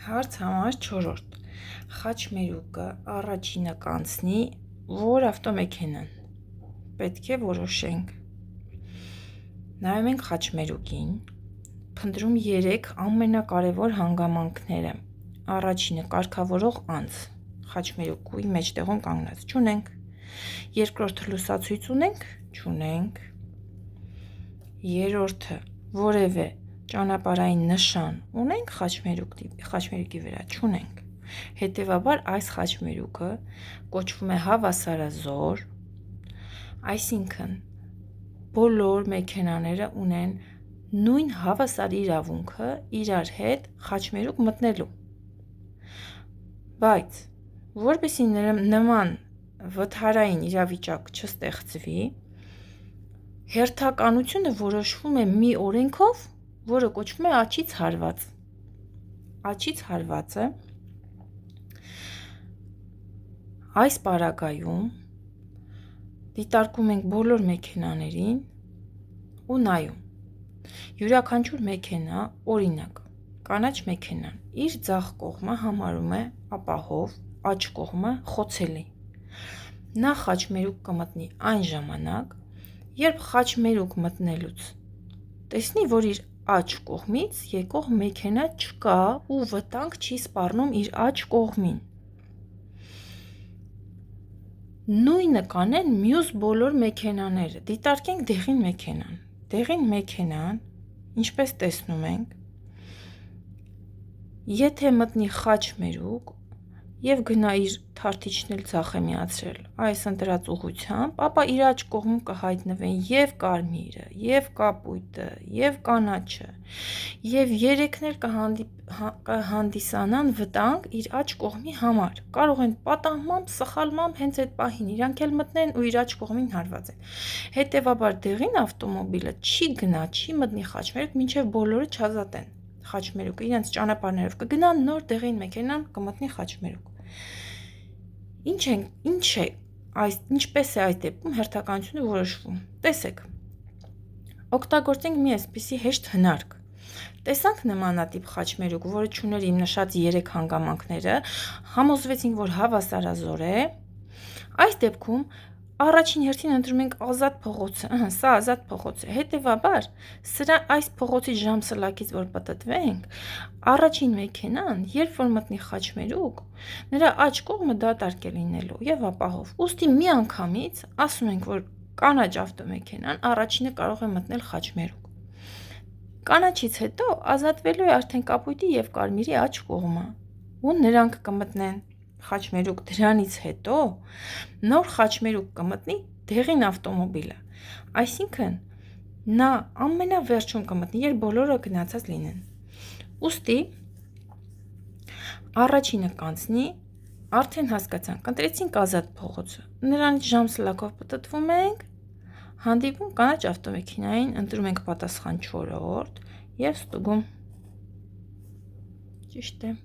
Հարց համար 4-րդ. Խաչմերուկը առաջինը կանցնի որ ավտոմեքենան։ Պետք է որոշենք։ Նայում ենք խաչմերուկին, փնտրում 3 ամենակարևոր հանգամանքները։ Առաջինը կարգավորող անձ, խաչմերուկի մեջտեղում կանգնած չունենք։ Երկրորդը լուսացույց ունենք, չունենք։ Երրորդը որևէ ճանապարհային նշան ունենք խաչմերուկի վրա, չունենք։ Հետևաբար այս խաչմերուկը կոչվում է հավասարազոր, այսինքն բոլոր մեքենաները ունեն նույն հավասար իրավունքը իրար հետ խաչմերուկ մտնելու։ Բայց որպեսզի նման վթարային իրավիճակ չստեղծվի, հերթականությունը որոշվում է մի օրենքով, որը կոչվում է աջից հարված։ Աջից հարվածը այս պարագայում դիտարկում ենք բոլոր մեքենաներին ու նայում։ Յուրաքանչյուր մեքենա, օրինակ, կանաչ մեքենան իր ձախ կողմը համարում է ապահով, աջ կողմը խոցելի։ Նա խաչմերուկ կմտնի այն ժամանակ, երբ խաչմերուկ մտնելուց տեսնի, որ իր աջ կողմից եկող մեքենա չկա ու վտանգ չի սպառնում իր աջ կողմին։ Նույնը կանեն մյուս բոլոր մեքենաները։ Դիտարկենք դեղին մեքենան։ Դեղին մեքենան, ինչպես տեսնում ենք, եթե մտնի խաչմերուկ և գնա իր թարթիչն էլ ձախ է միացրել այս ընտրած ուղղությամբ, ապա իր աջ կողմում կհայտնվեն և կարմիրը, և կապույտը, և կանաչը, և երեքն էլ կհանդիսանան վտանգ իր աջ կողմի համար։ Կարող են պատահմամբ, սխալմամբ հենց այդ պահին իրանք էլ մտնեն ու իր աջ կողմին հարվածեն։ Հետևաբար դեղին ավտոմոբիլը չի գնա, չի մտնի խաչմերուկ, մինչև բոլորը չազատեն խաչմերուկը, իրենց ճանապարհներով կգնա, նոր դեղին մեքենան կմտնի խաչմերուկ։ Ինչպես է այս դեպքում հերթականությունը որոշվում։ Տեսեք, օգտագործենք մի այսպիսի հեշտ հնարք։ Տեսանք նմանատիպ խաչմերուկ, որը չուներ իմ նշած 3 հանգամանքները, համոզվեցինք, որ հավասարազոր է։ Այս դեպքում առաջին հերթին ընտրում ենք ազատ փողոցը, սա ազատ փողոց է։ Հետևաբար, այս փողոցի ժամսլակից որ պտտվենք, առաջին մեքենան, երբ որ մտնի խաչմերուկ, նրա աջ կողմը դատարկ է լինելու և ապահով։ Ուստի միանգամից ասում ենք, որ կանաչ ավտոմեքենան առաջինը կարող է մտնել խաչմերուկ։ Կանաչից հետո ազատվելու է արդեն կապույտի և կարմիրի աջ կողմը, ու նրանք կմտնեն խաչմերուկ, դրանից հետո նոր խաչմերուկ կմտնի դեղին ավտոմոբիլը, այսինքն նա ամենավերջում կմտնի, երբ բոլորը գնացած լինեն։ Ուստի առաջինը կանցնի, արդեն հասկացանք, ընտրեցինք ազատ փողոցը, նրանից ժամսլակով պտտվում ենք, հանդիպում կանաչ ավտոմեքենային, ընտրում ենք պատասխան 4-րդ և ստուգում։ Ճիշտ է։